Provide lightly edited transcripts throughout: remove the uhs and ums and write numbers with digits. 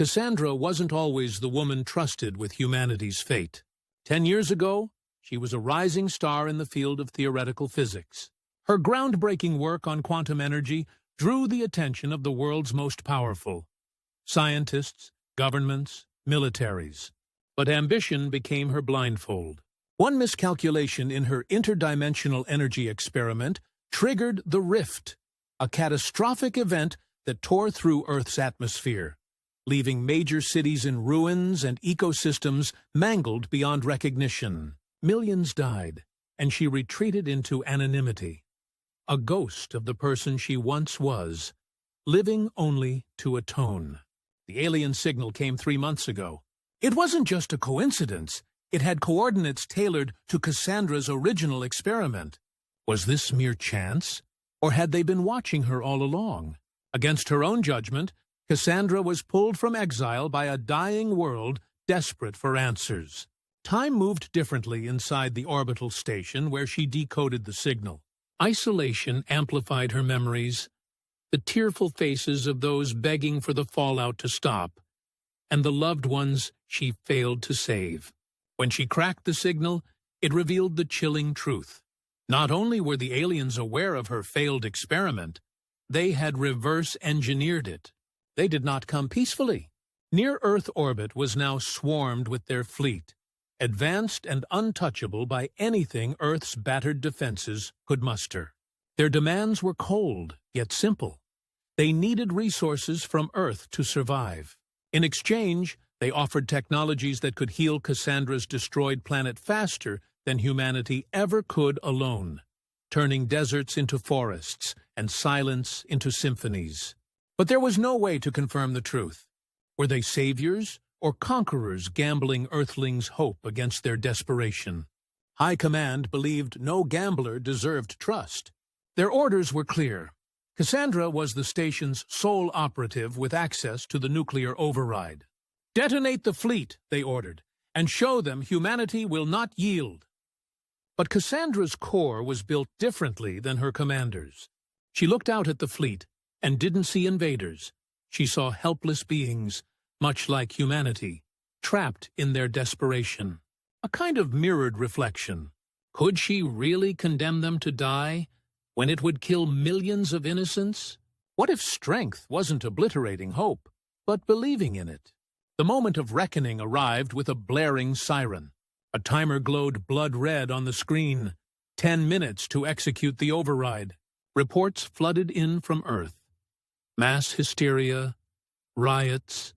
Cassandra wasn't always the woman trusted with humanity's fate. 10 years ago, she was a rising star in the field of theoretical physics. Her groundbreaking work on quantum energy drew the attention of the world's most powerful scientists, governments, militaries. But ambition became her blindfold. One miscalculation in her interdimensional energy experiment triggered the rift, a catastrophic event that tore through Earth's atmosphere, leaving major cities in ruins and ecosystems mangled beyond recognition. Millions died, and she retreated into anonymity, a ghost of the person she once was, living only to atone. The alien signal came 3 months ago. It wasn't just a coincidence. It had coordinates tailored to Cassandra's original experiment. Was this mere chance, or had they been watching her all along? Against her own judgment, Cassandra was pulled from exile by a dying world desperate for answers. Time moved differently inside the orbital station where she decoded the signal. Isolation amplified her memories, the tearful faces of those begging for the fallout to stop, and the loved ones she failed to save. When she cracked the signal, it revealed the chilling truth. Not only were the aliens aware of her failed experiment, they had reverse-engineered it. They did not come peacefully. Near-Earth orbit was now swarmed with their fleet, advanced and untouchable by anything Earth's battered defenses could muster. Their demands were cold, yet simple. They needed resources from Earth to survive. In exchange, they offered technologies that could heal Cassandra's destroyed planet faster than humanity ever could alone, turning deserts into forests and silence into symphonies. But there was no way to confirm the truth. Were they saviors or conquerors gambling Earthlings' hope against their desperation? High Command believed no gambler deserved trust. Their orders were clear. Cassandra was the station's sole operative with access to the nuclear override. "Detonate the fleet," they ordered, "and show them humanity will not yield." But Cassandra's core was built differently than her commanders. She looked out at the fleet and didn't see invaders. She saw helpless beings, much like humanity, trapped in their desperation. A kind of mirrored reflection. Could she really condemn them to die when it would kill millions of innocents? What if strength wasn't obliterating hope, but believing in it? The moment of reckoning arrived with a blaring siren. A timer glowed blood red on the screen. 10 minutes to execute the override. Reports flooded in from Earth. Mass hysteria, riots,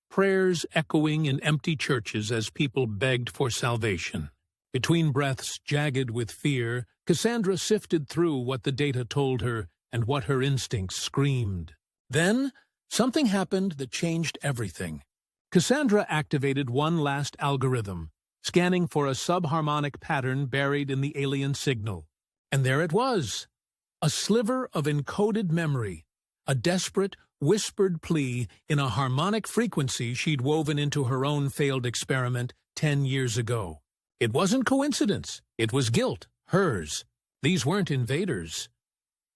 prayers echoing in empty churches as people begged for salvation. Between breaths jagged with fear, Cassandra sifted through what the data told her and what her instincts screamed. Then, something happened that changed everything. Cassandra activated one last algorithm, scanning for a subharmonic pattern buried in the alien signal. And there it was, a sliver of encoded memory, a desperate, whispered plea in a harmonic frequency she'd woven into her own failed experiment 10 years ago. It wasn't coincidence. It was guilt, hers. These weren't invaders.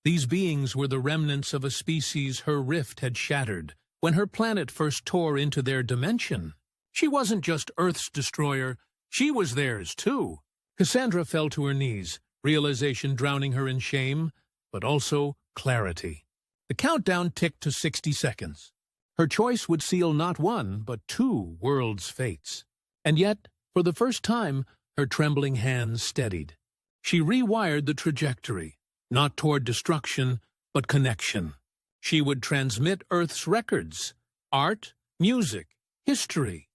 These beings were the remnants of a species her rift had shattered when her planet first tore into their dimension. She wasn't just Earth's destroyer, she was theirs too. Cassandra fell to her knees, realization drowning her in shame, but also clarity. The countdown ticked to 60 seconds. Her choice would seal not one, but 2 worlds' fates. And yet, for the first time, her trembling hands steadied. She rewired the trajectory, not toward destruction, but connection. She would transmit Earth's records, art, music, history,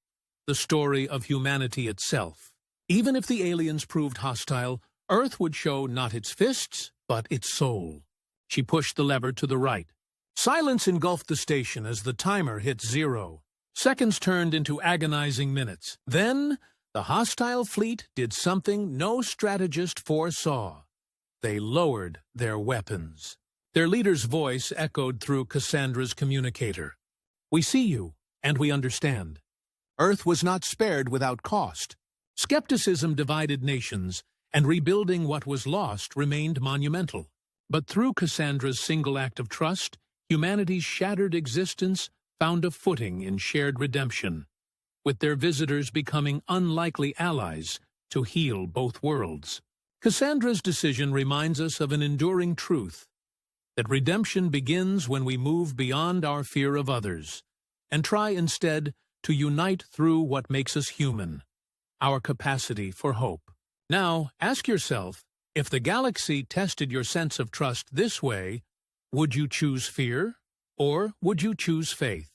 the story of humanity itself. Even if the aliens proved hostile, Earth would show not its fists, but its soul. She pushed the lever to the right. Silence engulfed the station as the timer hit 0. Seconds turned into agonizing minutes. Then, the hostile fleet did something no strategist foresaw. They lowered their weapons. Their leader's voice echoed through Cassandra's communicator. "We see you, and we understand." Earth was not spared without cost. Skepticism divided nations, and rebuilding what was lost remained monumental. But through Cassandra's single act of trust, humanity's shattered existence found a footing in shared redemption, with their visitors becoming unlikely allies to heal both worlds. Cassandra's decision reminds us of an enduring truth, that redemption begins when we move beyond our fear of others and try instead to unite through what makes us human, our capacity for hope. Now, ask yourself, if the galaxy tested your sense of trust this way, would you choose fear or would you choose faith?